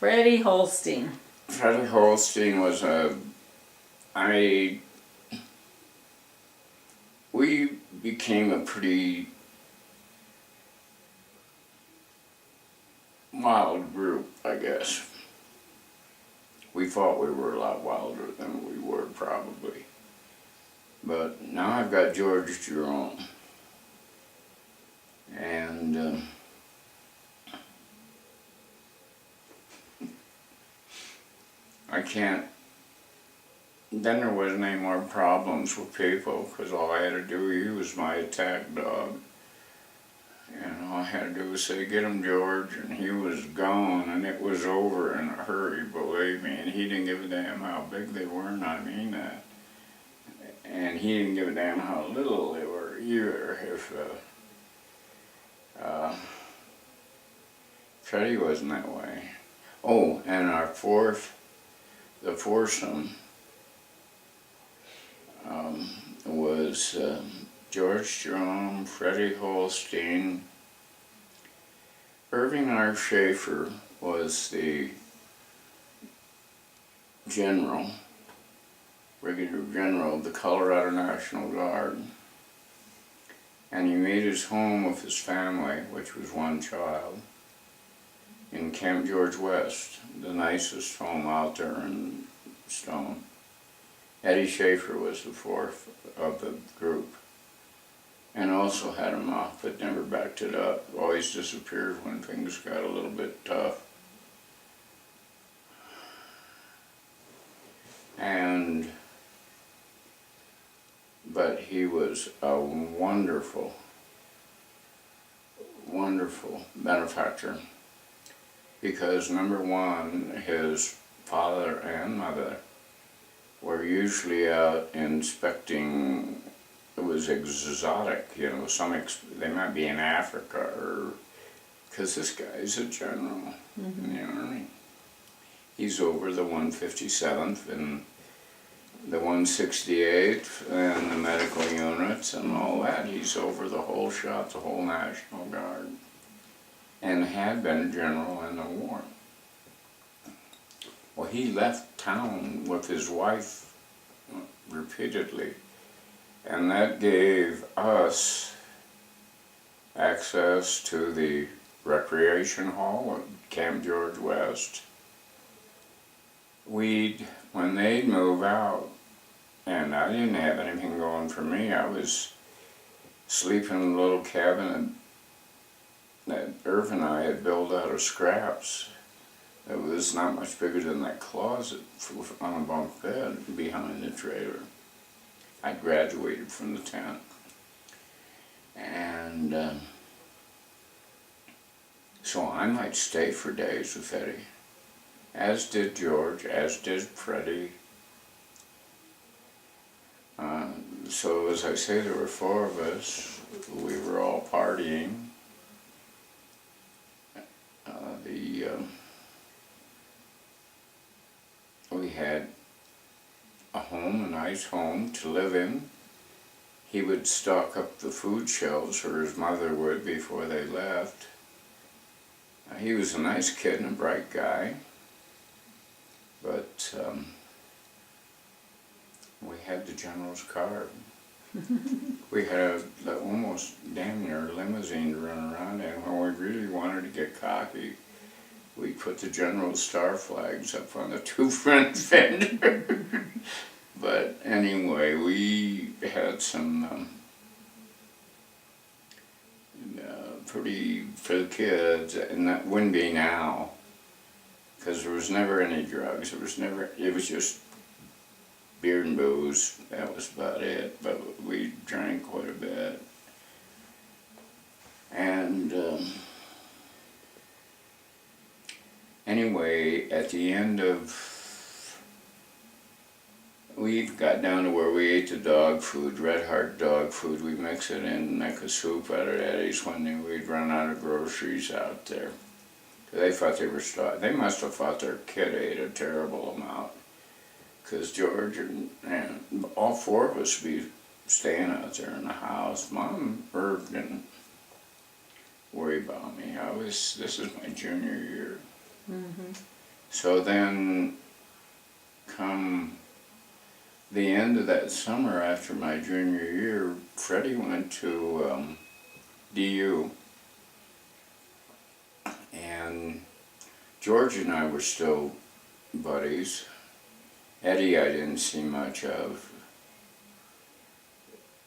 Freddie Holstein. Freddie Holstein was we became a pretty wild group, I guess. We thought we were a lot wilder than we were, probably. But now I've got George Jerome. And I can't, then there wasn't any more problems with people, because all I had to do, he was my attack dog. And all I had to do was say, "Get him, George," and he was gone, and it was over in a hurry, believe me. And he didn't give a damn how big they were, and I mean that. And he didn't give a damn how little they were either. If Freddie wasn't that way. Oh, and our the foursome was George Jerome, Freddie Holstein. Irving R. Schaefer was the general, brigadier general of the Colorado National Guard. And he made his home with his family, which was one child, in Camp George West, the nicest home out there in Stone. Eddie Schaefer was the fourth of the group, and also had him off, but never backed it up. Always disappeared when things got a little bit tough. But he was a wonderful, wonderful benefactor, because number one, his father and mother were usually out inspecting. It was exotic, you know, they might be in Africa, or, because this guy's a general in the Army. He's over the 157th and the 168th and the medical units and all that. He's over the whole shop, the whole National Guard, and had been a general in the war. Well, he left town with his wife repeatedly, and that gave us access to the recreation hall at Camp George West. When they'd move out, and I didn't have anything going for me, I was sleeping in a little cabin that Irv and I had built out of scraps. It was not much bigger than that closet on a bunk bed behind the trailer. I graduated from the tent. And so I might stay for days with Eddie, as did George, as did Freddie. So as I say, there were four of us. We were all partying. We had a home, a nice home to live in. He would stock up the food shelves, or his mother would, before they left. He was a nice kid and a bright guy, but we had the general's car. We had a almost damn near limousine to run around in. When we really wanted to get cocky, we put the general's star flags up on the two front fender. But anyway, we had some pretty, for the kids, and that wouldn't be now, because there was never any drugs. It was just beer and booze. That was about it, but we drank quite a bit. And anyway, at the end of, we got down to where we ate the dog food, Red Heart dog food. We mix it in and make a soup out of Eddie's when we'd run out of groceries out there. They thought they were starving. They must have thought their kid ate a terrible amount, because George and all four of us would be staying out there in the house. Mom, Irv didn't worry about me. This is my junior year. So then, come the end of that summer after my junior year, Freddie went to DU. And George and I were still buddies. Eddie I didn't see much of.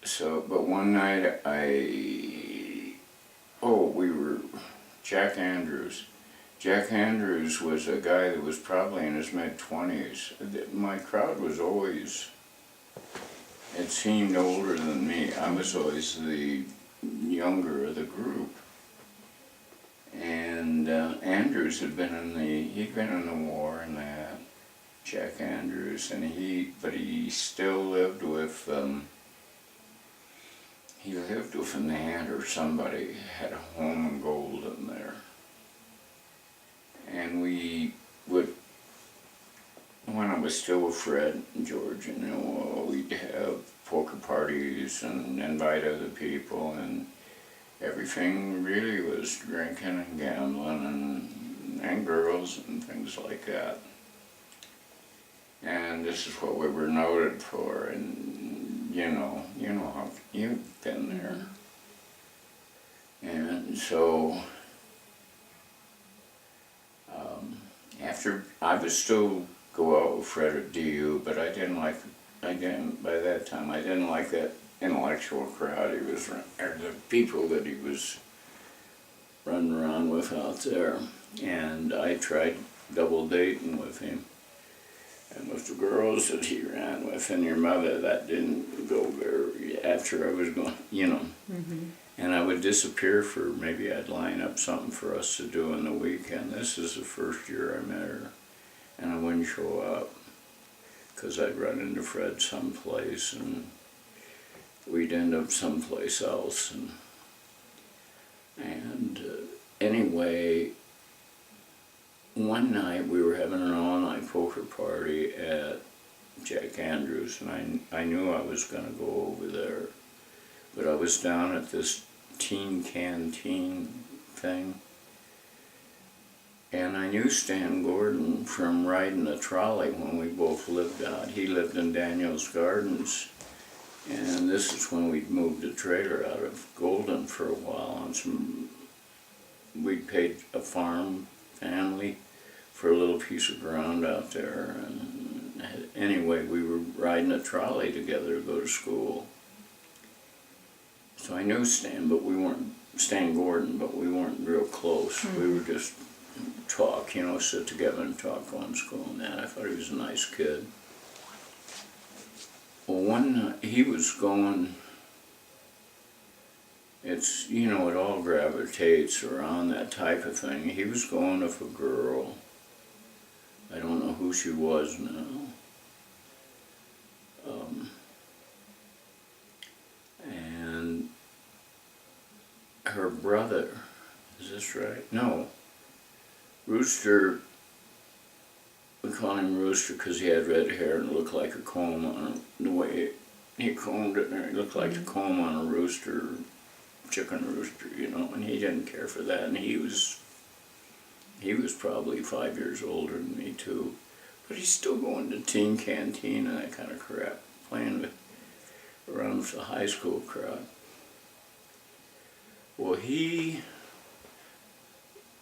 So, but one night we were, Jack Andrews. Jack Andrews was a guy that was probably in his mid-20s. My crowd was always, it seemed older than me. I was always the younger of the group. And Andrews he'd been in the war and that, Jack Andrews, and but he still lived with, an aunt or somebody, had a home in Golden there. And we would, when I was still with Fred and George, we'd have poker parties and invite other people, and everything really was drinking and gambling and girls and things like that. And this is what we were noted for, and you know how you've been there. And so after I would still go out with Fred at DU, but by that time I didn't like that intellectual crowd he was, or the people that he was running around with out there. And I tried double dating with him. And with the girls that he ran with and your mother, that didn't go very, after I was going, Mm-hmm. And I would disappear for, maybe I'd line up something for us to do on the weekend. This is the first year I met her. And I wouldn't show up, because I'd run into Fred someplace and we'd end up someplace else. And anyway, one night we were having an all-night poker party at Jack Andrews, and I knew I was going to go over there. But I was down at this teen canteen thing, and I knew Stan Gordon from riding the trolley when we both lived out. He lived in Daniels Gardens, and this is when we'd moved a trailer out of Golden for a while on we'd paid a farm family for a little piece of ground out there, and anyway, we were riding a trolley together to go to school. So I knew Stan Gordon, but we weren't real close. Mm-hmm. We would just talk, sit together and talk on school and that. I thought he was a nice kid. Well, one night he was going, it all gravitates around that type of thing. He was going with a girl. I don't know who she was now. And her brother, is this right? No. Rooster, we call him Rooster because he had red hair and looked like a comb on him. The way he combed it, it looked like a comb on a rooster, chicken rooster, and he didn't care for that. And he was probably 5 years older than me too. But he's still going to teen canteen and that kind of crap, playing around with the high school crowd. Well,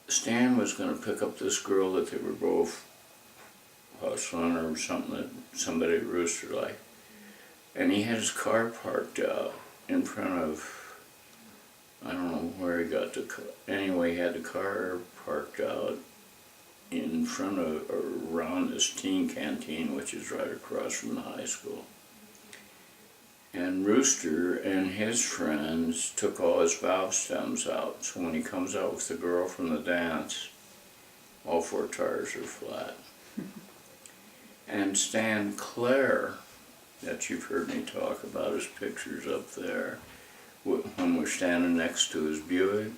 Stan was going to pick up this girl that they were both hustling or something, that somebody at Rooster liked. And he had his car parked out in front of, I don't know where he got the car. Anyway, he had the car parked out in front of, or around this teen canteen, which is right across from the high school. And Rooster and his friends took all his valve stems out, so when he comes out with the girl from the dance, all four tires are flat. And Stan Clare, that you've heard me talk about, his pictures up there, when we're standing next to his Buick.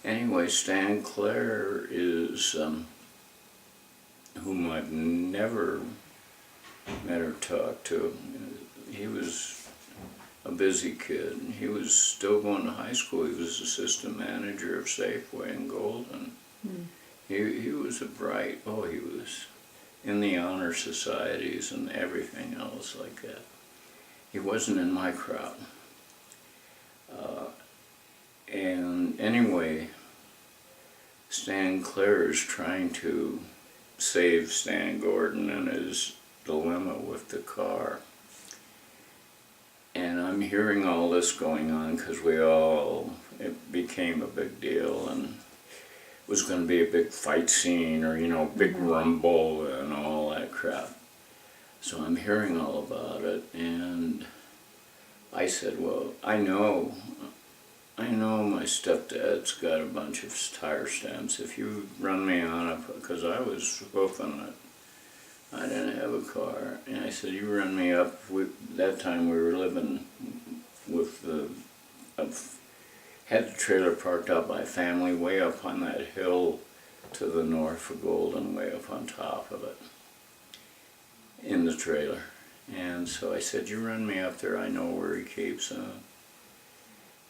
Anyway, Stan Clare is, whom I've never met or talked to. He was a busy kid. He was still going to high school. He was assistant manager of Safeway in Golden. He was he was in the honor societies and everything else like that. He wasn't in my crowd. And anyway, Stan Clair is trying to save Stan Gordon in his dilemma with the car. And I'm hearing all this going on because it became a big deal, and it was going to be a big fight scene or, big rumble and all that crap. So I'm hearing all about it, and I said, well, I know my stepdad's got a bunch of tire stamps. If you run me on it, because I was hoofing it. I didn't have a car. And I said, you run me up. That time we were living with had the trailer parked out by family way up on that hill to the north of Golden, way up on top of it, in the trailer. And so I said, you run me up there, I know where he keeps it.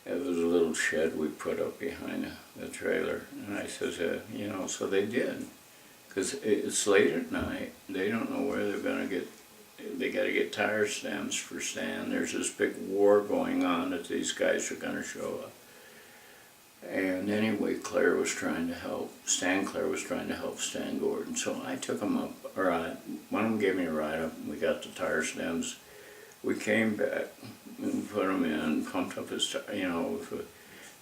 It was a little shed we put up behind the trailer. And I said, so they did. Because it's late at night, they don't know where they're going to get, they got to get tire stamps for Stan. There's this big war going on that these guys are going to show up. And anyway, Claire was trying to help, Stan Clair was trying to help Stan Gordon. So I took him up, one of them gave me a ride up, we got the tire stems. We came back and put him in, pumped up his,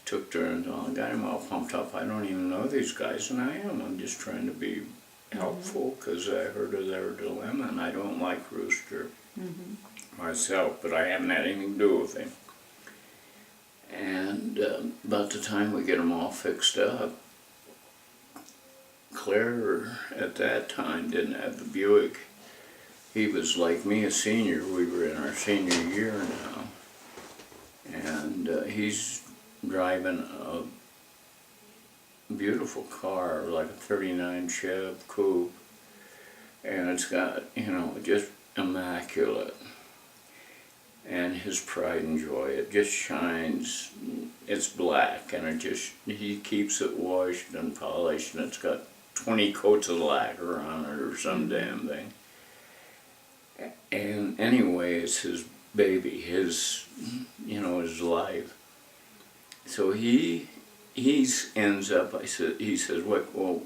took turns on, got him all pumped up. I don't even know these guys, and I'm just trying to be helpful because I heard of their dilemma, and I don't like Rooster myself, but I haven't had anything to do with him. And about the time we get them all fixed up, Claire at that time didn't have the Buick. He was like me, a senior. We were in our senior year now. And he's driving a beautiful car, like a 39 Chev Coupe. And it's got, just immaculate. And his pride and joy, it just shines. It's black, and he keeps it washed and polished, and it's got 20 coats of lacquer on it or some damn thing. And anyway, it's his baby, his life. So he ends up, he says, well,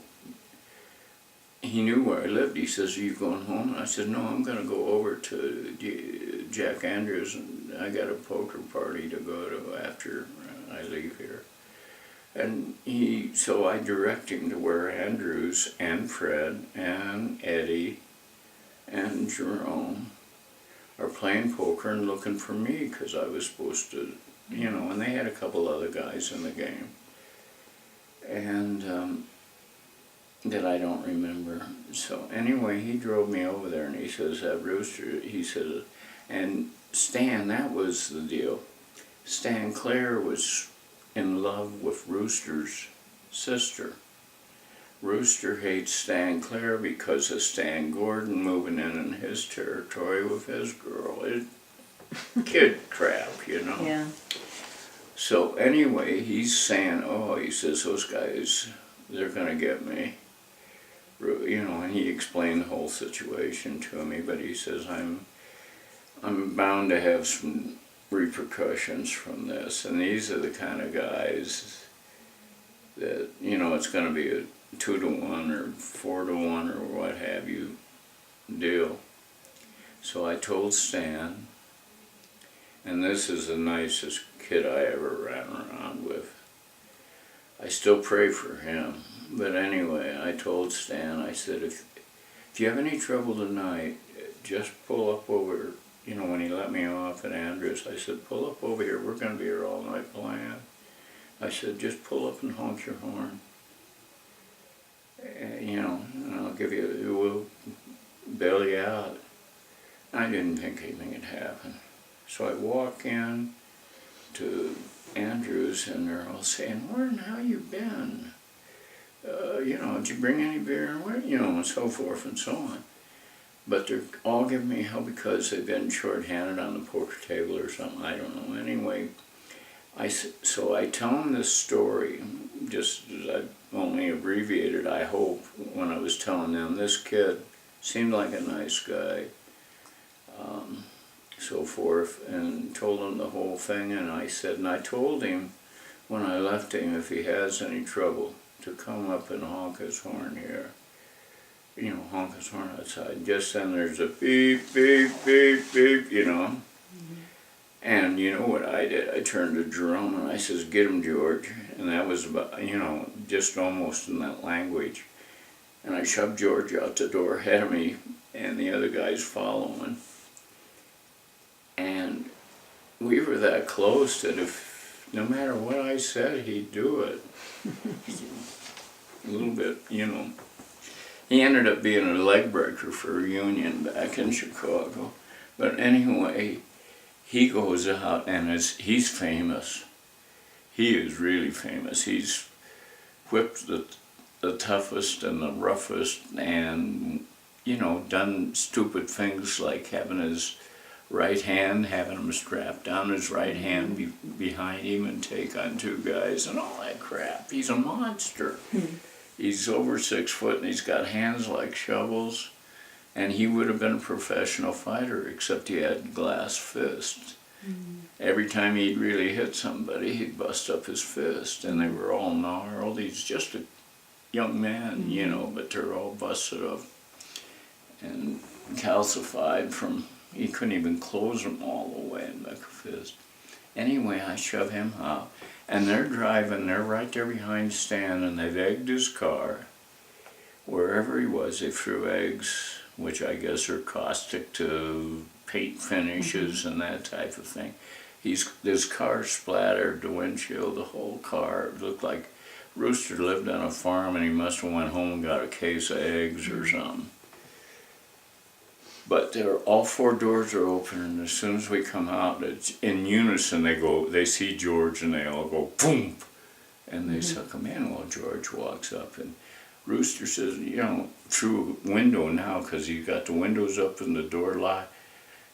he knew where I lived. He says, are you going home? And I said, no, I'm going to go over to Jack Andrews, and I got a poker party to go to after I leave here. And so I direct him to where Andrews and Fred and Eddie and Jerome are playing poker and looking for me because I was supposed to, and they had a couple other guys in the game. And that I don't remember. So anyway, he drove me over there, and he says, that Rooster, he said, and Stan, that was the deal. Stan Clair was in love with Rooster's sister. Rooster hates Stan Clair because of Stan Gordon moving in his territory with his girl. Kid crap, Yeah. So anyway, he's saying, he says, those guys, they're gonna get me. And he explained the whole situation to me, but he says, I'm bound to have some repercussions from this, and these are the kind of guys that, it's gonna be a 2-to-1 or 4-to-1 or what have you deal. So I told Stan, and this is the nicest kid I ever ran around with. I still pray for him. But anyway, I told Stan, I said, if you have any trouble tonight, just pull up over, when he let me off at Andrews, I said, pull up over here, we're going to be here all night playing. I said, just pull up and honk your horn. And I'll we'll bail you out. I didn't think anything had happened. So I walk in to Andrews, and they're all saying, Warren, how you been? Did you bring any beer? And so forth and so on. But they're all giving me hell because they've been short-handed on the poker table or something. I don't know. Anyway, So I tell him this story, just as I only abbreviated, I hope, when I was telling them this kid seemed like a nice guy, so forth, and told him the whole thing. And I told him when I left him, if he has any trouble, to come up and honk his horn here. Honk his horn outside. Just then there's a beep, beep, beep, beep, And you know what I did? I turned to Jerome and I says, "Get him, George." And that was about, just almost in that language. And I shoved George out the door ahead of me, and the other guys following. And we were that close that if, no matter what I said, he'd do it. A little bit, He ended up being a leg breaker for Union back in Chicago. But anyway, he goes out and he's famous. He is really famous. He's whipped the toughest and the roughest and, done stupid things like having his right hand, having him strap down his right hand behind him and take on two guys and all that crap. He's a monster. He's over 6 foot and he's got hands like shovels. And he would have been a professional fighter, except he had glass fists. Every time he'd really hit somebody, he'd bust up his fist. And they were all gnarled. He's just a young man, but they're all busted up and calcified from, he couldn't even close them all the way and make a fist. Anyway, I shove him out. And they're driving, they're right there behind Stan, and they've egged his car. Wherever he was, they threw eggs, which I guess are caustic to paint finishes and that type of thing. His car splattered the windshield, the whole car. It looked like Rooster lived on a farm and he must have went home and got a case of eggs or something. But all 4 doors are open, and as soon as we come out, it's in unison. They see George, and they all go boom, and they suck him in. Well, George walks up, and Rooster says, through a window now, because he's got the windows up and the door locked.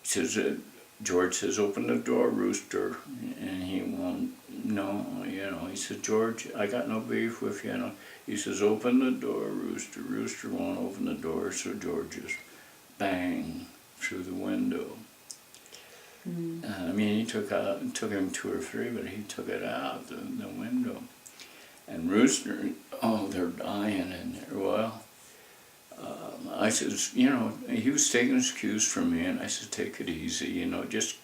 He says, George says, "Open the door, Rooster," and he won't. No, He says, "George, I got no beef with you." He says, "Open the door, Rooster." Rooster won't open the door, so George just bang through the window. He took him 2 or 3, but he took it out the window. And Rooster, they're dying in there. Well, I says, he was taking his cues from me, and I said, "Take it easy, just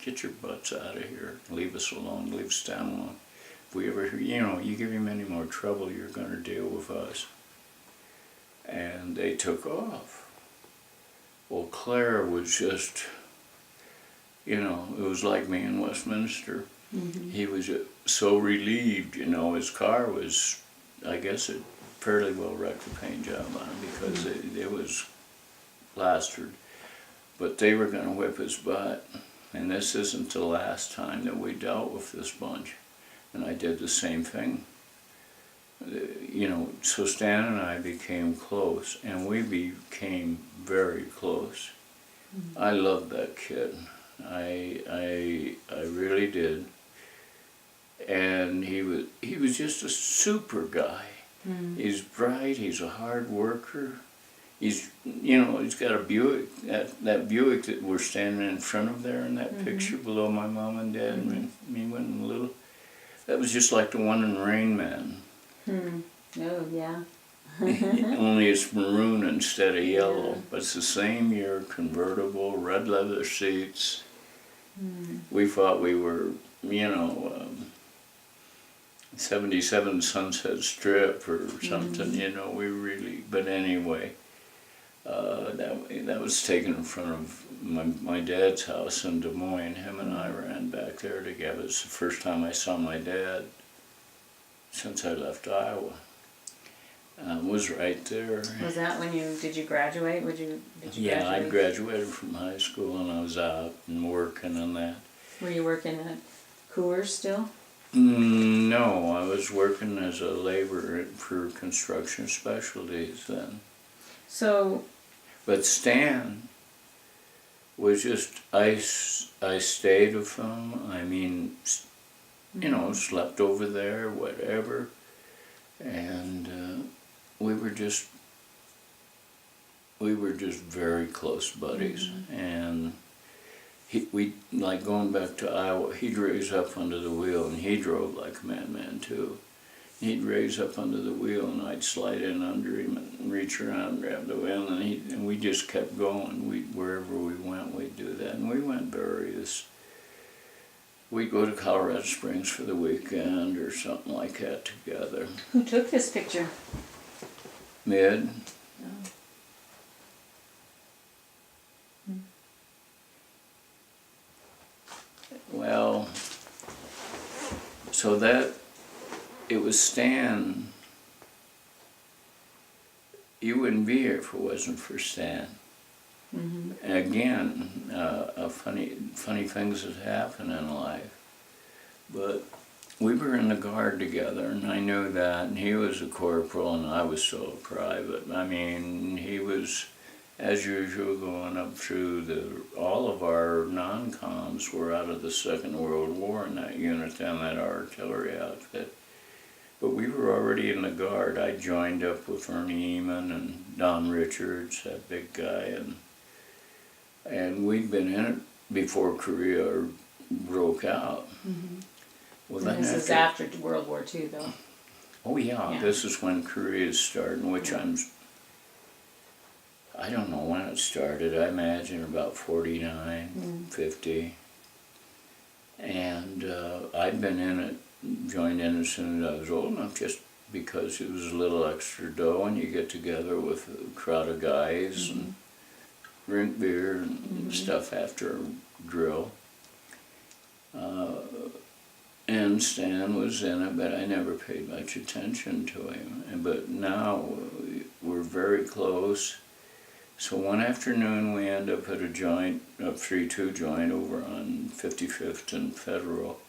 get your butts out of here. Leave us alone, leave Stan alone. If we ever, you give him any more trouble, you're going to deal with us." And they took off. Well, Claire was just, it was like me in Westminster. He was so relieved, his car was, I guess it fairly well wrecked the paint job on it because it was plastered. But they were going to whip his butt. And this isn't the last time that we dealt with this bunch. And I did the same thing. So Stan and I became close, and we became very close. I loved that kid. I really did. And he was just a super guy. He's bright, he's a hard worker. He's got a Buick, that Buick that we're standing in front of there in that picture below my mom and dad and me when I was little. That was just like the one in Rain Man. Oh, yeah. Only it's maroon instead of yellow, but it's the same year, convertible, red leather seats. We thought we were, 77 Sunset Strip or something, we really, but anyway, that was taken in front of my dad's house in Des Moines. Him and I ran back there together. It's the first time I saw my dad since I left Iowa. Was right there. Was that when did you graduate? Did you Yeah, graduate? I graduated from high school and I was out and working on that. Were you working at Coors still? No, I was working as a laborer for Construction Specialties then. So. But Stan was just, I stayed with him. you know, slept over there, whatever. And we were just very close buddies. And we, like going back to Iowa, he'd raise up under the wheel, and he drove like a madman too. He'd raise up under the wheel, and I'd slide in under him and reach around and grab the wheel, and we just kept going. Wherever we went, we'd do that. And we went various. We'd go to Colorado Springs for the weekend or something like that together. Who took this picture? Mid. Oh. Well, so that, it was Stan. You wouldn't be here if it wasn't for Stan. Mm-hmm. And again, funny things that happen in life. But we were in the Guard together, and I knew that, and he was a corporal, and I was still a private. I mean, he was, as usual, going up through all of our non-coms were out of the Second World War in that unit, down that artillery outfit. But we were already in the Guard. I joined up with Ernie Eman and Don Richards, that big guy, and we'd been in it before Korea broke out. Mm-hmm. Well, And then this is after World War II, though. Oh yeah, Yeah. this is when Korea started, which I don't know when it started. I imagine about 49, 50. And I'd been in it, joined in as soon as I was old enough, just because it was a little extra dough, and you get together with a crowd of guys and drink beer and stuff after a drill. And Stan was in it, but I never paid much attention to him. But now we're very close. So one afternoon we end up at a joint, a 3-2 joint over on 55th and Federal,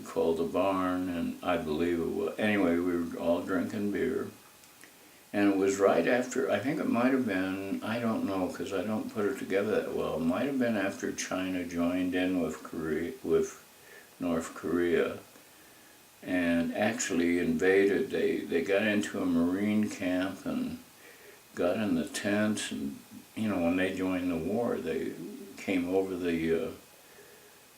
called The Barn, and I believe it was. Anyway, we were all drinking beer. And it was right after, I think it might have been, I don't know because I don't put it together that well, it might have been after China joined in with North Korea and actually invaded. They got into a Marine camp and got in the tents, and you know, when they joined the war, they came over the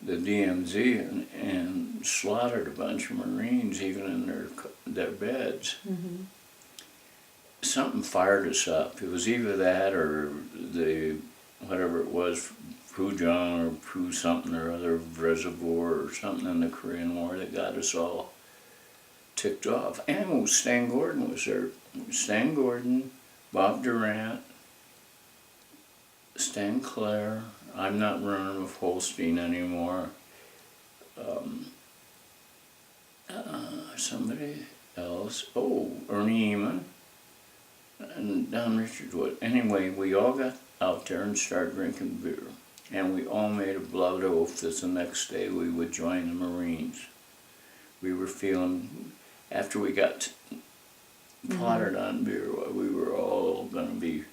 DMZ and slaughtered a bunch of Marines even in their beds. Mm-hmm. Something fired us up. It was either that or whatever it was, Pujang or Pu something or other reservoir or something in the Korean War that got us all ticked off. And Stan Gordon was there. Stan Gordon, Bob Durant, Stan Clare. I'm not running with Holstein anymore. Somebody else. Oh, Ernie Eman. And Don Richards would. Anyway, we all got out there and started drinking beer. And we all made a blood oath that the next day we would join the Marines. We were feeling, after we got potted on beer, we were all going to be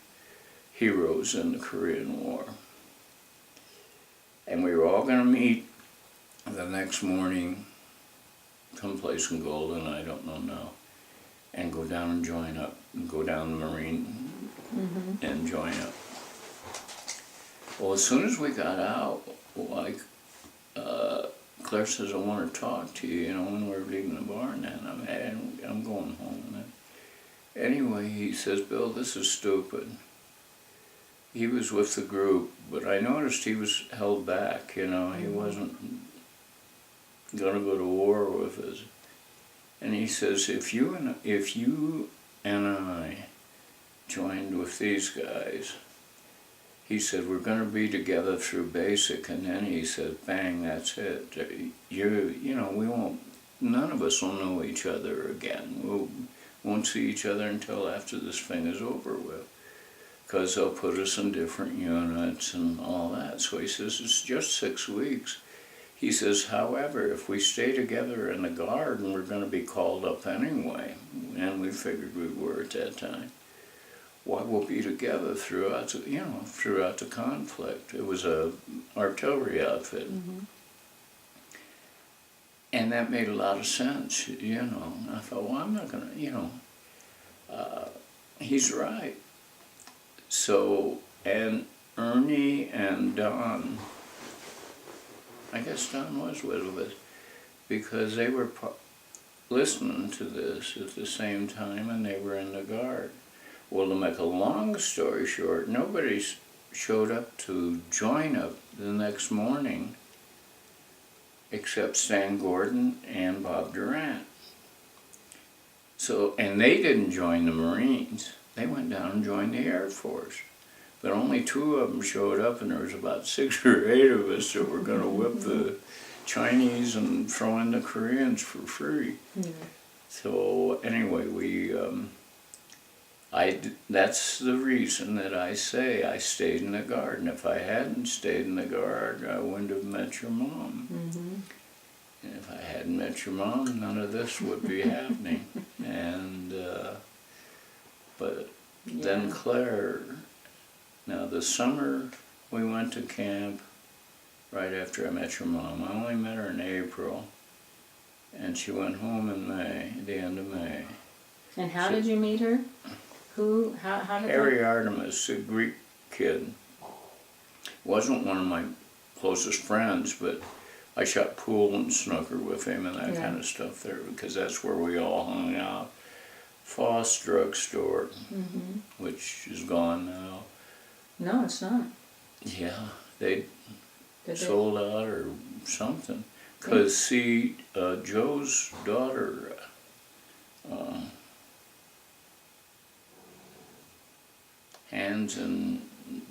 heroes in the Korean War. And we were all going to meet the next morning, someplace in Golden, I don't know now, and go down and join up, and go down the Marine and join up. Well, as soon as we got out, like, Claire says, I want to talk to you, you know, when we're leaving the barn, and I'm going home. And anyway, he says, Bill, this is stupid. He was with the group, but I noticed he was held back, you know, he wasn't going to go to war with us. And he says, if you and I joined with these guys, he said, we're going to be together through basic, and then he said, bang, that's it. You know, none of us will know each other again. We won't see each other until after this thing is over with, because they'll put us in different units and all that. So he says, it's just 6 weeks. He says, however, if we stay together in the Guard, and we're going to be called up anyway, and we figured we were at that time, why we'll be together throughout the conflict. It was a artillery outfit. And that made a lot of sense, you know. And I thought, well, I'm not gonna, you know, he's right. So, and Ernie and Don, I guess Don was with us, because they were listening to this at the same time, and they were in the Guard. Well, to make a long story short, nobody showed up to join up the next morning except Stan Gordon and Bob Durant. So, and they didn't join the Marines. They went down and joined the Air Force. But only 2 of them showed up, and there was about 6 or 8 of us that were going to whip the Chinese and throw in the Koreans for free. Yeah. So anyway, that's the reason that I say I stayed in the Guard. And if I hadn't stayed in the Guard, I wouldn't have met your mom. Mm-hmm. And if I hadn't met your mom, none of this would be happening. And but then Claire. Now the summer we went to camp right after I met your mom. I only met her in April, and she went home in May, the end of May. And how did you meet her? Who? How did Harry Artemis, a Greek kid, wasn't one of my closest friends, but I shot pool and snooker with him and that kind of stuff there, because that's where we all hung out. Foss Drug Store, which is gone now. No, it's not. Yeah, they Did sold out or something. Because, see, Joe's daughter, Hans and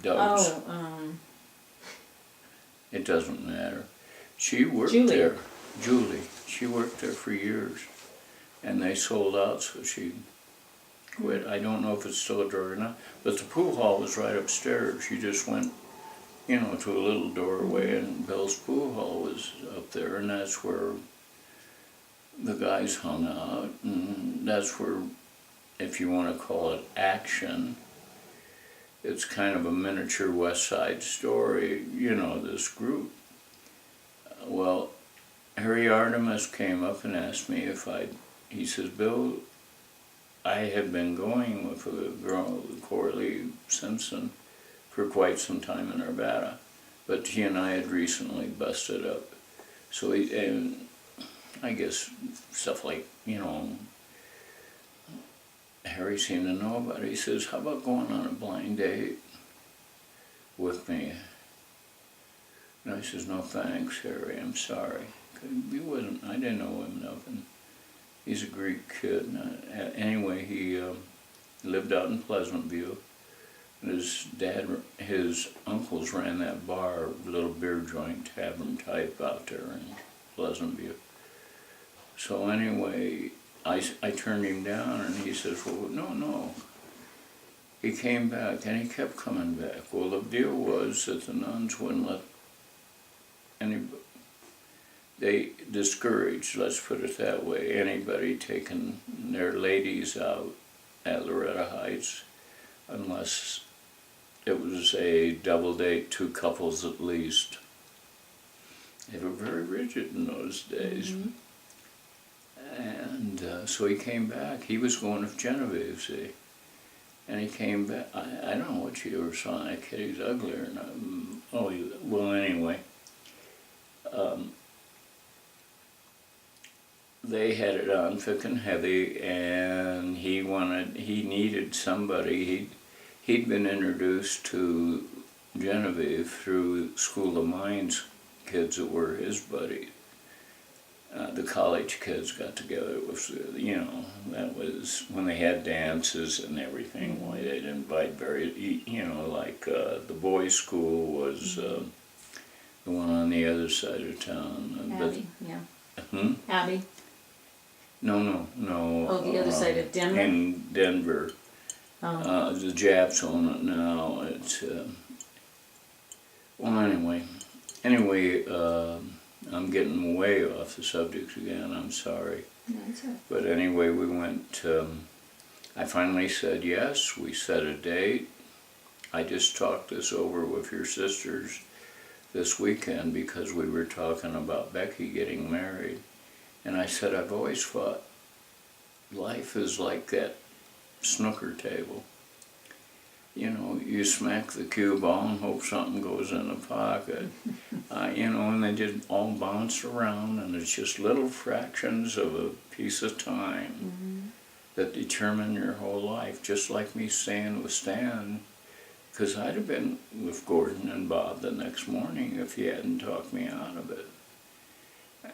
Doug's, it doesn't matter. She worked there. Julie. She worked there for years. And they sold out, so she quit. I don't know if it's still a drawer or not. But the pool hall was right upstairs. She just went, you know, to a little doorway, and Bill's pool hall was up there, and that's where the guys hung out. And that's where, if you want to call it action, it's kind of a miniature West Side Story, you know, this group. Well, Harry Artemis came up and asked me if he says, Bill, I had been going with a girl, Corley Simpson, for quite some time in Arvada, but he and I had recently busted up. So and I guess stuff like, you know, Harry seemed to know about it. He says, how about going on a blind date with me? And I says, no thanks, Harry, I'm sorry. I didn't know him enough, and he's a Greek kid. Anyway, he lived out in Pleasant View. And his uncles ran that bar, little beer joint, tavern type out there in Pleasant View. So anyway, I turned him down, and he says, well, no. He came back, and he kept coming back. Well, the deal was that the nuns wouldn't let anybody, they discouraged, let's put it that way, anybody taking their ladies out at Loretta Heights unless it was a double date, 2 couples at least. They were very rigid in those days. And so he came back. He was going to Genevieve, see. And he came back. I don't know what you ever saw in that kid. He's uglier than well, anyway. They had it on thick and heavy, and he needed somebody. He'd been introduced to Genevieve through School of Mines kids that were his buddies. The college kids got together. It was, you know, that was when they had dances and everything. Why they'd invite you know, like the boys' school was the one on the other side of town. Abby, yeah. Abby. No. Oh, the other side of Denver? In Denver. Oh. The Japs own it now. It's, well, anyway, I'm getting way off the subject again, I'm sorry. That's it. But anyway, we went, I finally said yes, we set a date. I just talked this over with your sisters this weekend because we were talking about Becky getting married. And I said, I've always thought life is like that snooker table. You know, you smack the cue ball and hope something goes in the pocket. You know, and they did all bounce around, and it's just little fractions of a piece of time that determine your whole life. Just like me staying with Stan, because I'd have been with Gordon and Bob the next morning if he hadn't talked me out of it.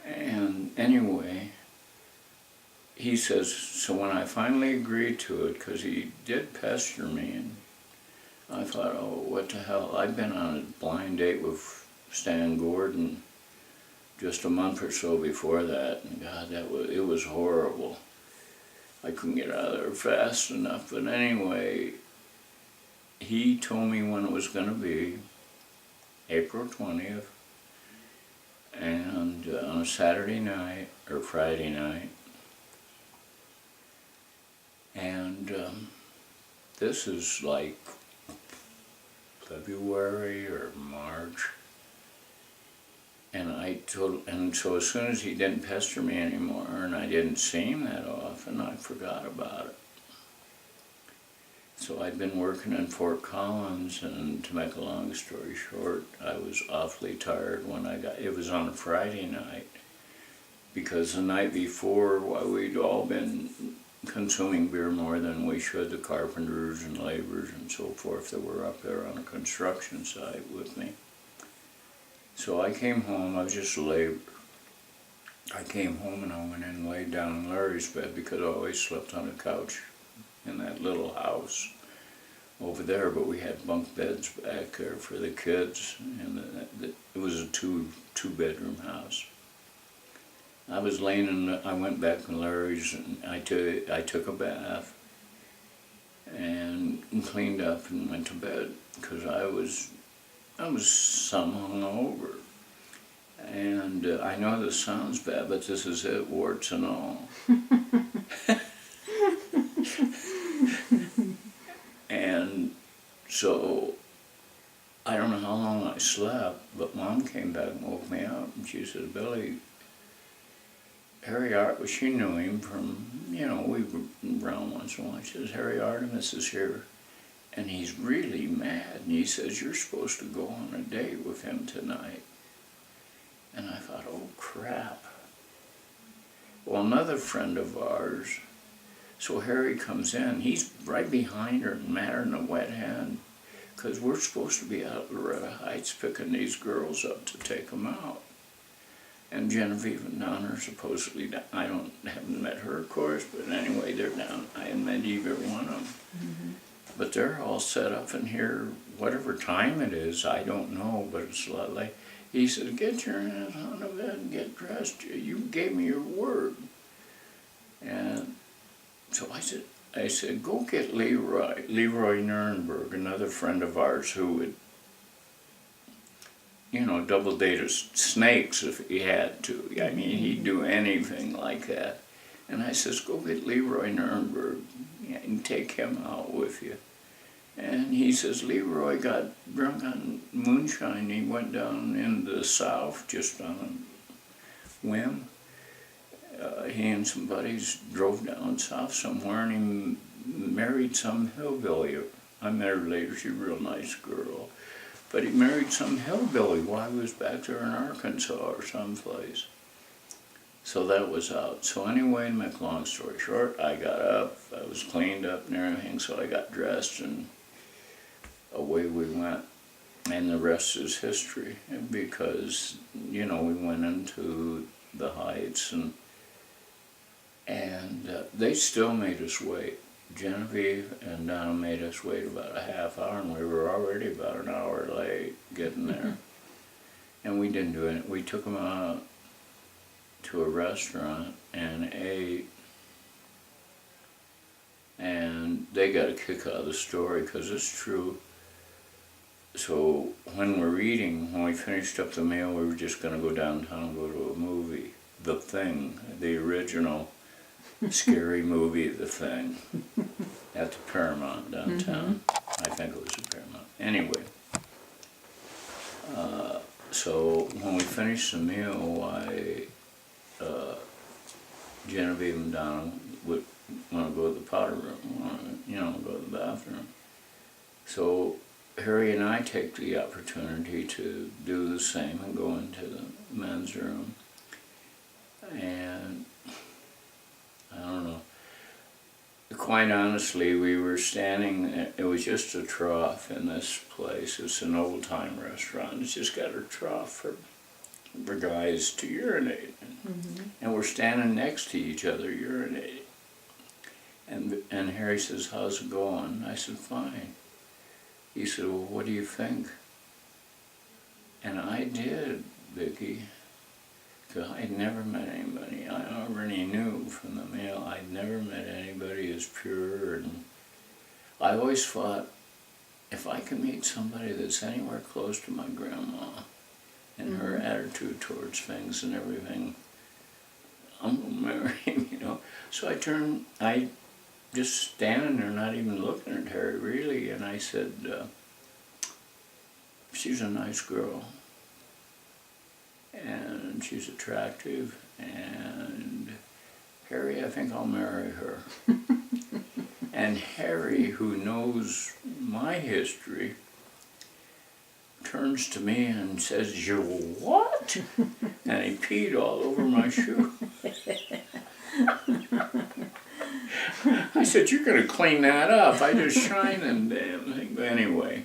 And anyway, he says, so when I finally agreed to it, because he did pester me, and I thought, oh, what the hell? I'd been on a blind date with Stan Gordon just a month or so before that, and God, it was horrible. I couldn't get out of there fast enough, but anyway, he told me when it was going to be, April 20th, and on a Saturday night, or Friday night, and this is like February or March, and so as soon as he didn't pester me anymore, and I didn't see him that often, I forgot about it. So I'd been working in Fort Collins, and to make a long story short, I was awfully tired when it was on a Friday night, because the night before, while we'd all been consuming beer more than we should, the carpenters and laborers and so forth that were up there on the construction site with me. So I came home, I was just labor. I came home and I went in and laid down in Larry's bed, because I always slept on a couch in that little house over there, but we had bunk beds back there for the kids, and it was a two-bedroom house. I was laying I went back in Larry's, and I took a bath and cleaned up and went to bed, because I was some hungover. And I know this sounds bad, but this is it, warts and all. And so, I don't know how long I slept, but Mom came back and woke me up, and she said, Billy, Harry Artemis, she knew him from, you know, we were around once in a while. She says, Harry Artemis is here, and he's really mad, and he says, you're supposed to go on a date with him tonight. And I thought, oh crap. Well, another friend of ours, so Harry comes in, he's right behind her, madder than a wet hen, because we're supposed to be out at Loretta Heights picking these girls up to take them out. And Genevieve and Donner supposedly, I haven't met her, of course, but anyway, they're down. I haven't met either one of them. But they're all set up in here, whatever time it is, I don't know, but it's a lot late. He said, get your ass on the bed and get dressed. You gave me your word. And so I said, go get Leroy Nurnberg, another friend of ours who would, you know, double date snakes if he had to. I mean, he'd do anything like that. And I says, go get Leroy Nurnberg and take him out with you. And he says, Leroy got drunk on moonshine. He went down in the south just on a whim. He and some buddies drove down south somewhere, and he married some hillbilly. I met her later, she's a real nice girl. But he married some hillbilly while he was back there in Arkansas or someplace. So that was out. So anyway, to make a long story short, I got up, I was cleaned up and everything, so I got dressed and away we went. And the rest is history, because, you know, we went into the Heights, and they still made us wait. Genevieve and Donna made us wait about a half hour, and we were already about an hour late getting there. And we didn't do it. We took them out to a restaurant and ate, and they got a kick out of the story, because it's true. So when we finished up the meal, we were just going to go downtown and go to a movie, The Thing, the original scary movie, The Thing, at the Paramount downtown. I think it was the Paramount. Anyway, so when we finished the meal, Genevieve and Donna would want to go to the powder room, go to the bathroom. So Harry and I take the opportunity to do the same and go into the men's room. And I don't know. Quite honestly, we were standing, it was just a trough in this place. It's an old-time restaurant. It's just got a trough for guys to urinate. And we're standing next to each other urinating. And Harry says, "How's it going?" I said, "Fine." He said, "Well, what do you think?" And I did, Vicki. Because I'd never met anybody. I already knew from the mail I'd never met anybody as pure, and I always thought if I can meet somebody that's anywhere close to my grandma and her attitude towards things and everything, I'm gonna marry him, So I just standing there, not even looking at Harry really, and I said, "She's a nice girl. And she's attractive, and Harry, I think I'll marry her." And Harry, who knows my history, turns to me and says, "You what?" And he peed all over my shoe. I said, "You're going to clean that up. I just shine and damn thing." But anyway,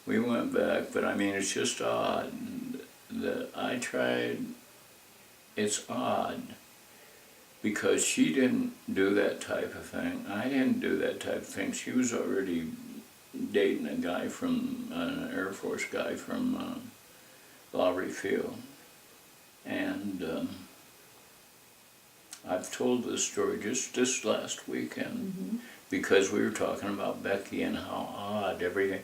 we went back, but I mean, it's just odd. That I tried, it's odd, because she didn't do that type of thing. I didn't do that type of thing. She was already dating a guy from, an Air Force guy from Lowry Field. And I've told this story just this last weekend, because we were talking about Becky and how odd everything.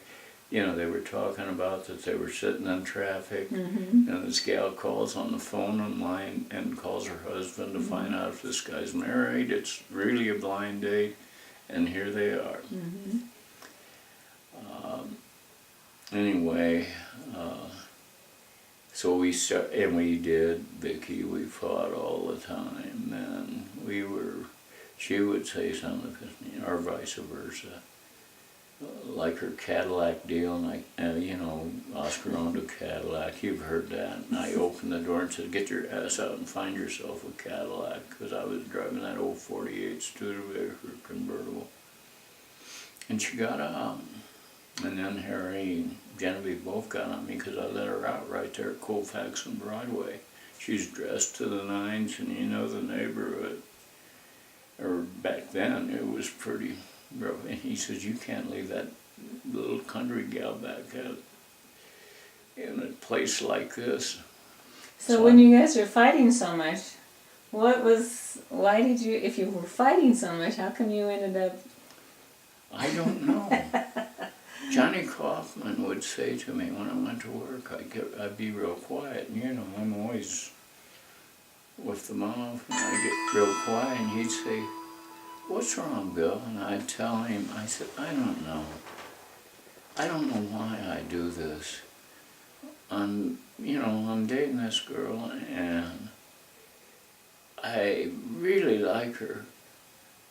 They were talking about that they were sitting in traffic, and this gal calls on the phone online and calls her husband to find out if this guy's married. It's really a blind date, and here they are. Anyway, so we did, Vicki, we fought all the time, and she would say something to me, or vice versa. Like her Cadillac deal, and Oscar owned a Cadillac, you've heard that. And I opened the door and said, "Get your ass out and find yourself a Cadillac," because I was driving that old 48 Studebaker convertible. And she got out. And then Harry and Genevieve both got on me because I let her out right there at Colfax and Broadway. She's dressed to the nines, and the neighborhood. Or back then, it was pretty. And he says, "You can't leave that little country gal back out in a place like this." So when you guys were fighting so much, if you were fighting so much, how come you ended up? I don't know. Johnny Kaufman would say to me when I went to work, I'd be real quiet. And I'm always with the mouth, and I get real quiet, and he'd say, "What's wrong, Bill?" And I'd tell him, I said, "I don't know. I don't know why I do this. I'm dating this girl, and I really like her,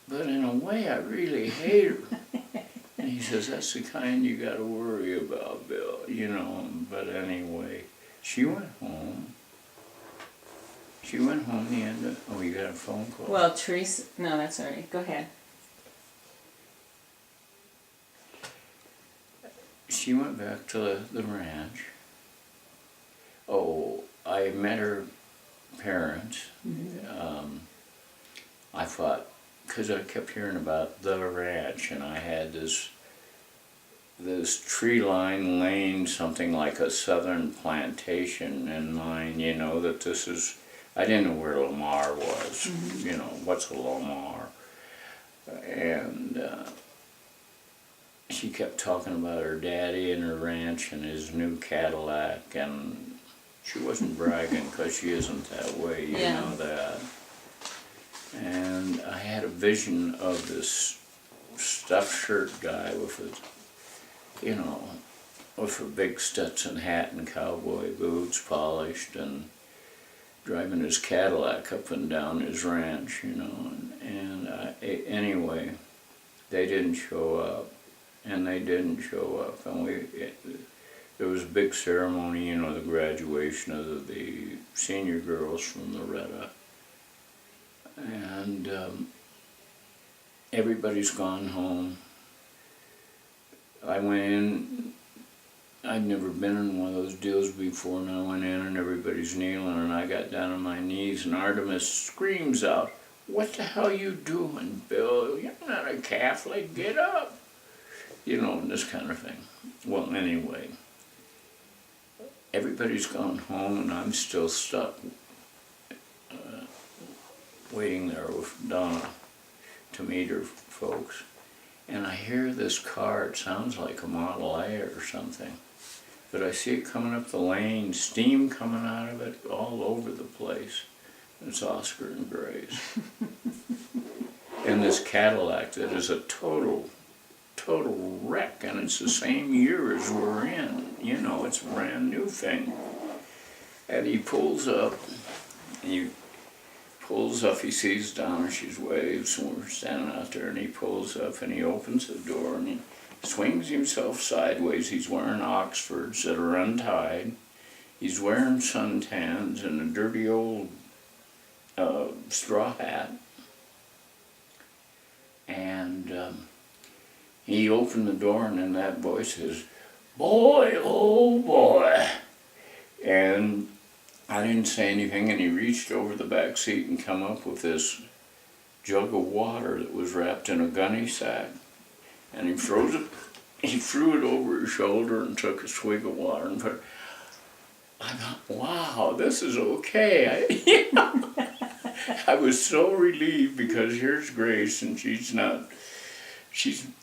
but in a way I really hate her." And he says, "That's the kind you gotta worry about, Bill, But anyway, she went home. The end of, oh, you got a phone call? Well, Teresa, no, that's all right. Go ahead. She went back to the ranch. Oh, I met her parents. I thought, because I kept hearing about the ranch, and I had this tree-lined lane, something like a southern plantation in mind, that this is. I didn't know where Lamar was, what's a Lamar? And she kept talking about her daddy and her ranch and his new Cadillac, and she wasn't bragging because she isn't that way, you know that. And I had a vision of this stuffed shirt guy with a big Stetson hat and cowboy boots, polished, and driving his Cadillac up and down his ranch, you know, anyway, they didn't show up, and they didn't show up, and there was a big ceremony, you know, the graduation of the senior girls from Loretta, and everybody's gone home. I went in, I'd never been in one of those deals before, and I went in and everybody's kneeling, and I got down on my knees, and Artemis screams out, "What the hell you doing, Bill? You're not a Catholic, get up!" You know, and this kind of thing. Well, anyway, everybody's gone home, and I'm still stuck waiting there with Donna to meet her folks. And I hear this car, it sounds like a Model A or something, but I see it coming up the lane, steam coming out of it all over the place. It's Oscar and Grace. And this Cadillac that is a total wreck, and it's the same year as we're in. You know, it's a brand new thing. And he pulls up, he sees Donna, she's waves, and we're standing out there, and he pulls up and he opens the door and he swings himself sideways. He's wearing Oxfords that are untied. He's wearing suntans and a dirty old straw hat. And he opened the door, and then that voice says, "Boy, oh boy." And I didn't say anything, and he reached over the back seat and come up with this jug of water that was wrapped in a gunny sack. And he threw it over his shoulder and took a swig of water and put it. I thought, wow, this is okay. I was so relieved, because here's Grace, and she's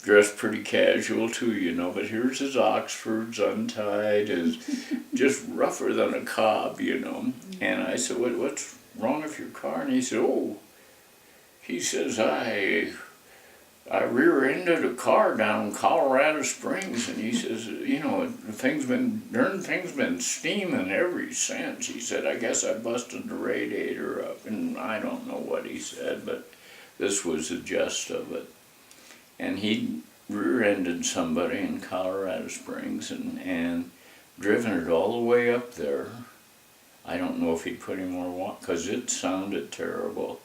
dressed pretty casual too, you know, but here's his Oxfords untied, is just rougher than a cob, you know. And I said, what's wrong with your car? And he said, he says, I rear-ended a car down in Colorado Springs, and he says, you know, thing's been steaming ever since. He said, I guess I busted the radiator up, and I don't know what he said, but this was the gist of it. And he rear-ended somebody in Colorado Springs and driven it all the way up there. I don't know if he put any more water, because it sounded terrible.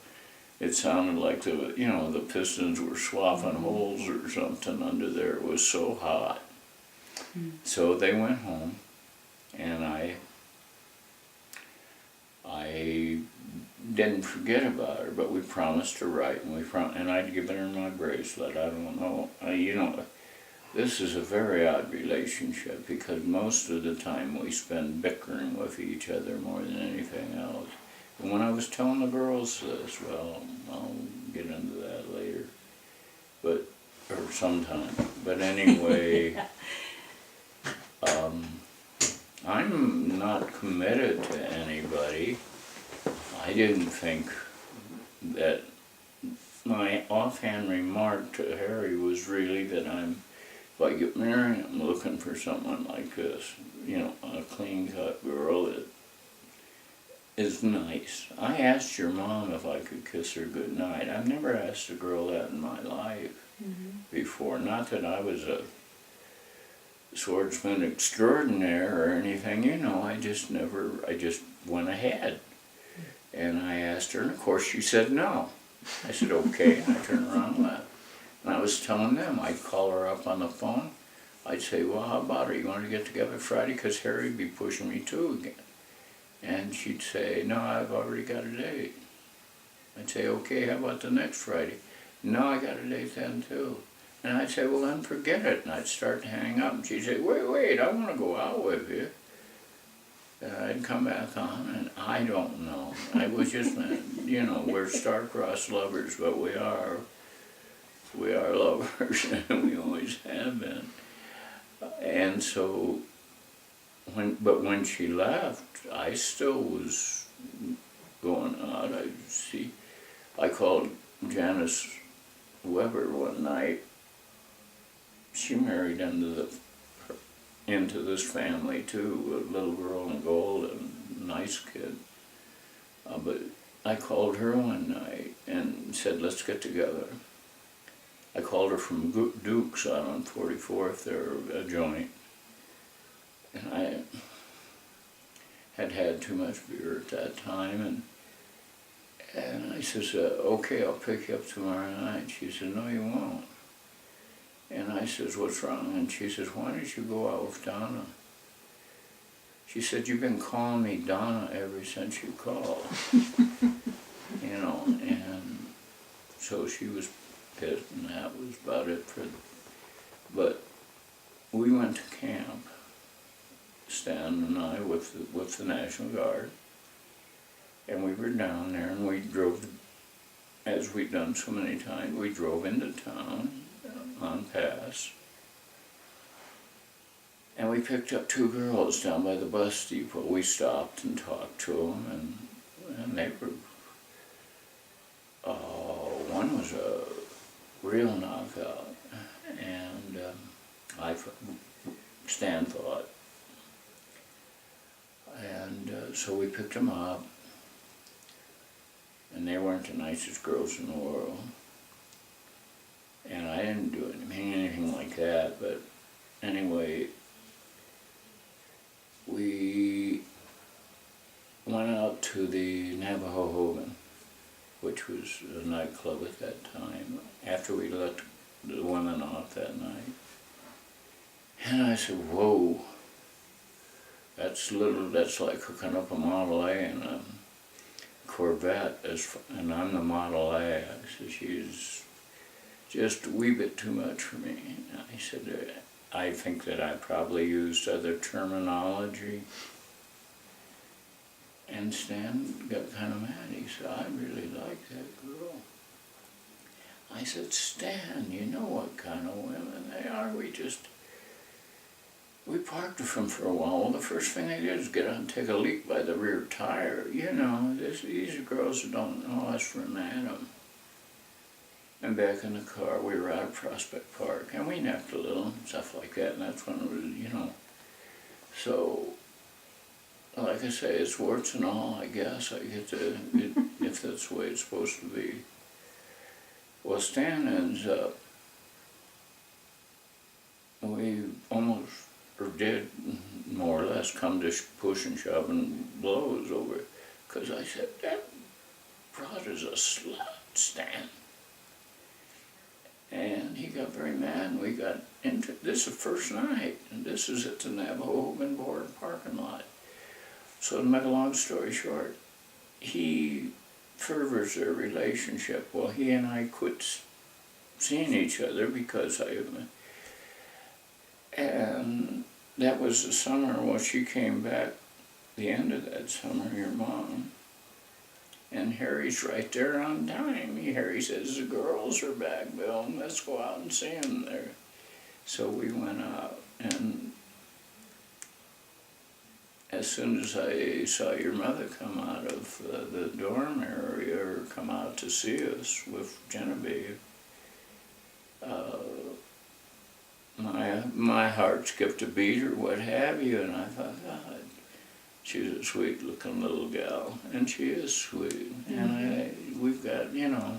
It sounded like the pistons were swapping holes or something under there. It was so hot. So they went home, and I didn't forget about her, but we promised to write, and I'd given her my bracelet. I don't know, this is a very odd relationship, because most of the time we spend bickering with each other more than anything else. And when I was telling the girls this, well, I'll get into that later, or sometime. But anyway, I'm not committed to anybody. I didn't think that my offhand remark to Harry was really that if I get married, I'm looking for someone like this, you know, a clean-cut girl that is nice. I asked your mom if I could kiss her goodnight. I've never asked a girl that in my life before. Not that I was a swordsman extraordinaire or anything, you know, I just went ahead. And I asked her, and of course she said no. I said, okay, and I turned around and left. And I was telling them, I'd call her up on the phone. I'd say, well, how about it? You want to get together Friday? Because Harry'd be pushing me too again. And she'd say, no, I've already got a date. I'd say, okay, how about the next Friday? No, I got a date then too. And I'd say, well, then forget it. And I'd start to hang up. And she'd say, wait, I want to go out with you. And I'd come back on, and I don't know. I was just, you know, we're star-crossed lovers, but we are lovers, and we always have been. And so, when she left, I still was going out. I called Janice Weber one night. She married into this family too, a little girl in gold, and a nice kid. But I called her one night and said, let's get together. I called her from Duke's out on 44th, they're a joint. And I had too much beer at that time, and I says, okay, I'll pick you up tomorrow night. She said, no, you won't. And I says, what's wrong? And she says, why don't you go out with Donna? She said, you've been calling me Donna ever since you called. You know, and so she was pissed, and that was about it for, but we went to camp, Stan and I, with the National Guard, and we were down there, and we drove, as we'd done so many times, we drove into town on pass, and we picked up two girls down by the bus depot. We stopped and talked to them, and they were, one was a real knockout, and Stan thought. And so we picked them up, and they weren't the nicest girls in the world. And I didn't do anything like that, but anyway, we went out to the Navajo Hogan, which was a nightclub at that time, after we let the women off that night. And I said, whoa, that's like hooking up a Model A and a Corvette, and I'm the Model A. I said, she's just a wee bit too much for me. And I said, I think that I probably used other terminology. And Stan got kind of mad. He said, I really like that girl. I said, Stan, you know what kind of women they are. We parked them for a while. Well, the first thing they did is get out and take a leak by the rear tire. You know, these are girls that don't know us from Adam. And back in the car, we were out of Prospect Park, and we napped a little, stuff like that, and that's when it was, you know. So, like I say, it's warts and all, I guess. I get to, if that's the way it's supposed to be. Well, Stan ends up, we almost, or did more or less, come to push and shove and blows over it. Because I said, that broad is a slut, Stan. And he got very mad, and we got into, this is the first night, and this is at the Navajo Hogan Board parking lot. So to make a long story short, he furthers their relationship. Well, he and I quit seeing each other because and that was the summer. Well, she came back the end of that summer, your mom, and Harry's right there on time. Harry says, the girls are back, Bill, let's go out and see them there. So we went out, and as soon as I saw your mother come out of the dorm area, or come out to see us with Genevieve, my heart skipped a beat, or what have you, and I thought, God, she's a sweet looking little gal, and she is sweet, mm-hmm. And we've got, you know,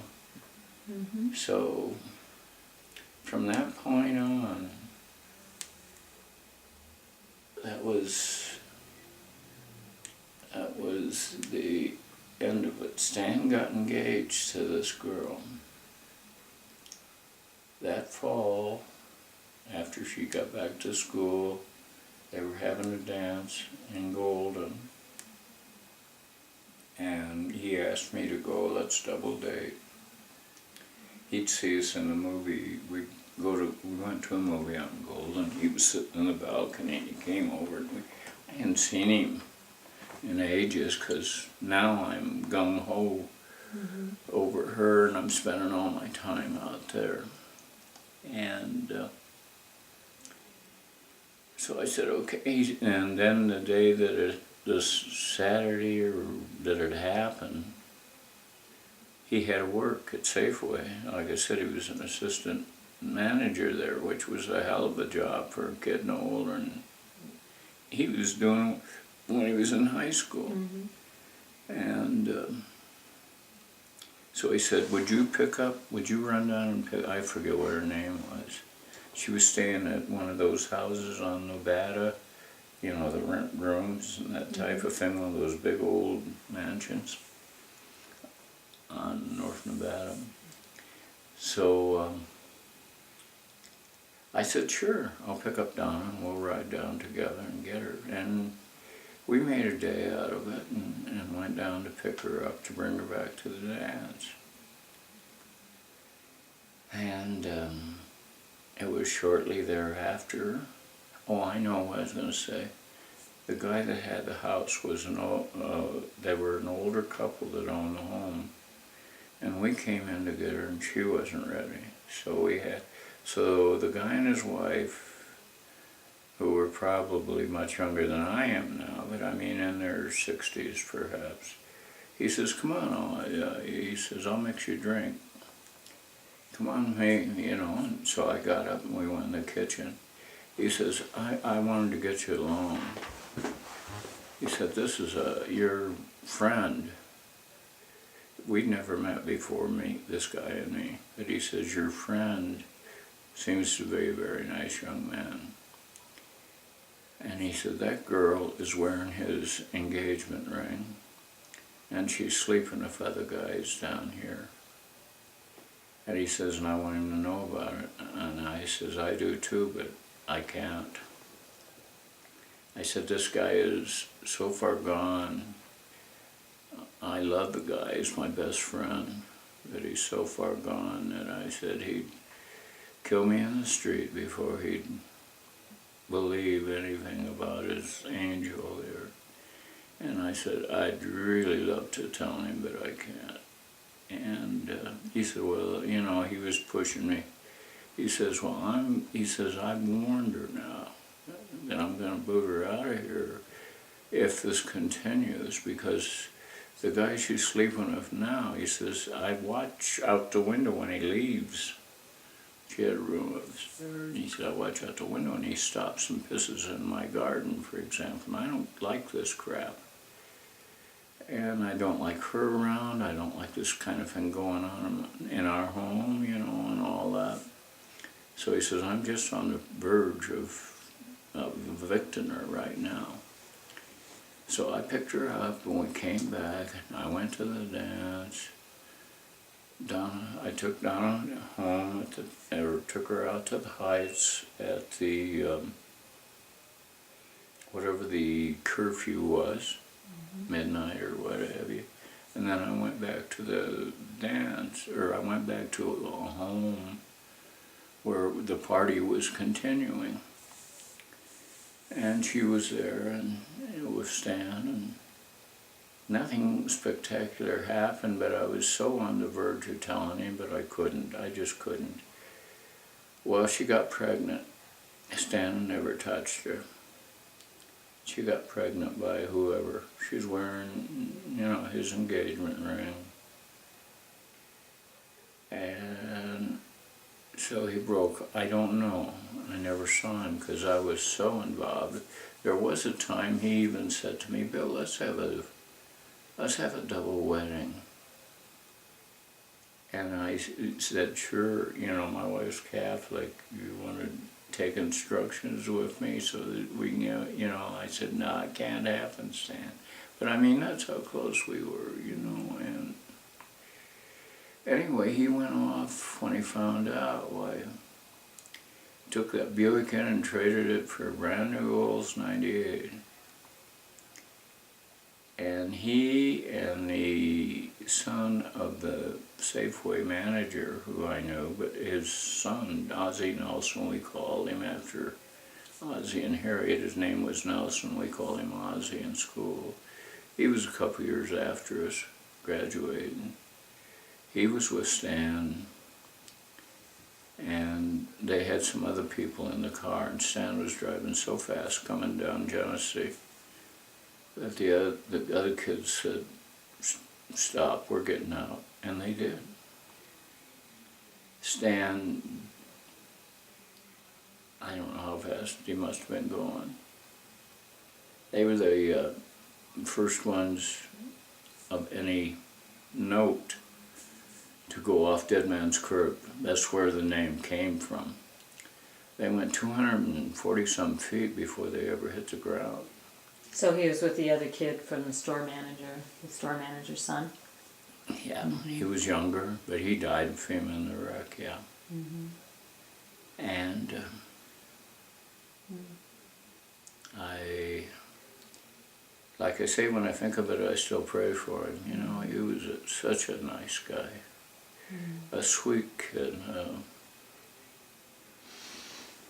mm-hmm. So from that point on, that was the end of it. Stan got engaged to this girl that fall. After she got back to school, they were having a dance in Golden, and he asked me to go, let's double date. He'd see us in the movie. We went to a movie out in Golden. He was sitting in the balcony, and he came over, and I hadn't seen him in ages, because now I'm gung-ho mm-hmm. over her, and I'm spending all my time out there. And so I said, okay, and then the day that this Saturday that it happened, he had to work at Safeway. Like I said, he was an assistant manager there, which was a hell of a job for a kid no older than he was doing when he was in high school. Mm-hmm. And so he said, would you run down and pick, I forget what her name was. She was staying at one of those houses on Nevada, you know, the rent rooms and that type of thing, one of those big old mansions on North Nevada. So I said, sure, I'll pick up Donna and we'll ride down together and get her. And we made a day out of it and went down to pick her up to bring her back to the dance. And it was shortly thereafter. Oh, I know what I was going to say. The guy that had the house was they were an older couple that owned the home. And we came in to get her and she wasn't ready. So the guy and his wife, who were probably much younger than I am now, but I mean in their 60s perhaps, he says, come on, he says, I'll mix you a drink. Come on, hey, you know. And so I got up and we went in the kitchen. He says, I wanted to get you alone. He said, this is your friend. We'd never met before, this guy and me. But he says, your friend seems to be a very nice young man. And he said, that girl is wearing his engagement ring, and she's sleeping with other guys down here. And he says, and I want him to know about it. And I says, I do too, but I can't. I said, this guy is so far gone. I love the guy, he's my best friend, but he's so far gone that I said he'd kill me in the street before he'd believe anything about his angel there. And I said, I'd really love to tell him, but I can't. And he said, well, you know, he was pushing me. He says, well, I've warned her now that I'm going to boot her out of here if this continues, because the guy she's sleeping with now, he says, I watch out the window when he leaves. She had a room upstairs, and he said, I watch out the window, and he stops and pisses in my garden, for example, and I don't like this crap. And I don't like her around, I don't like this kind of thing going on in our home, you know, and all that. So he says, I'm just on the verge of evicting her right now. So I picked her up and we came back and I went to the dance. I took Donna home took her out to the Heights at the, whatever the curfew was, midnight or what have you. And then I went back to the dance, or I went back to a home where the party was continuing. And she was there and with Stan, and nothing spectacular happened, but I was so on the verge of telling him, but I just couldn't. Well, she got pregnant. Stan never touched her. She got pregnant by whoever. She was wearing, you know, his engagement ring. And so he broke. I don't know. I never saw him because I was so involved. There was a time he even said to me, Bill, let's have a double wedding. And I said, sure, you know, my wife's Catholic. You want to take instructions with me so that we can, you know, I said, no, it can't happen, Stan. But I mean, that's how close we were, you know. And anyway, he went off when he found out. Why, took that Buick in and traded it for a brand new Olds 98. And he and the son of the Safeway manager, who I knew, but his son, Ozzie Nelson, we called him after Ozzie and Harriet. His name was Nelson, we called him Ozzie in school. He was a couple years after us, graduating. He was with Stan, and they had some other people in the car, and Stan was driving so fast coming down Genesee that the other kids said, stop, we're getting out, and they did. Stan, I don't know how fast he must have been going. They were the first ones of any note to go off Dead Man's Curve. That's where the name came from. They went 240 some feet before they ever hit the ground. So he was with the other kid from the store manager's son. Yeah, he was younger, but he died of FEMA in the wreck, yeah. And like I say, when I think of it, I still pray for him. You know, he was such a nice guy, a sweet kid.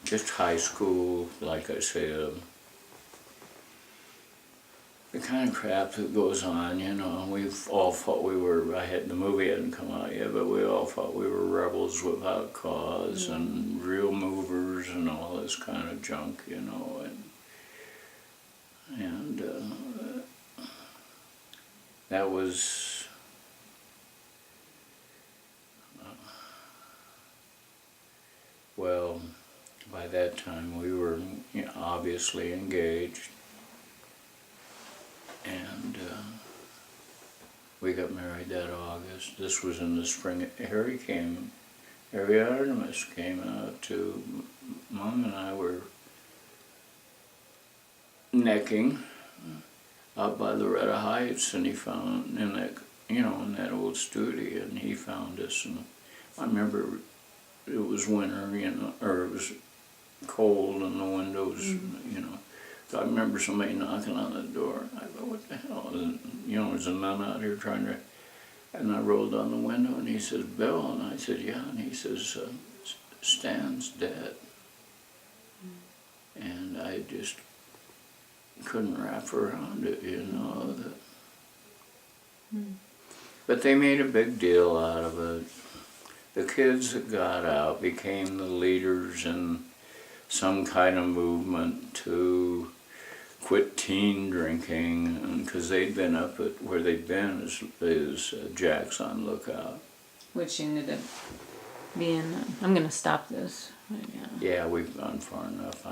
Just high school, like I say, the kind of crap that goes on, you know. We've all thought we were, the movie hadn't come out yet, but we all thought we were rebels without cause and real movers and all this kind of junk, you know. And that was, well, by that time we were, you know, obviously engaged. And we got married that August. This was in the spring. Harry Artemis came out to, Mom and I were necking out by Loretta Heights, and he found, in that, you know, in that old studio, and he found us. And I remember it was winter, you know, or it was cold, and the windows, you know. So I remember somebody knocking on the door. I go, what the hell? And, you know, there's a nun out here trying to, and I rolled down the window, and he says, Bill, and I said, yeah, and he says, Stan's dead. And I just couldn't wrap around it, you know. But they made a big deal out of it. The kids that got out became the leaders in some kind of movement to quit teen drinking, because they'd been up at where they'd been is Jack's on Lookout. Which ended up being, I'm going to stop this right now. Yeah, we've gone far enough.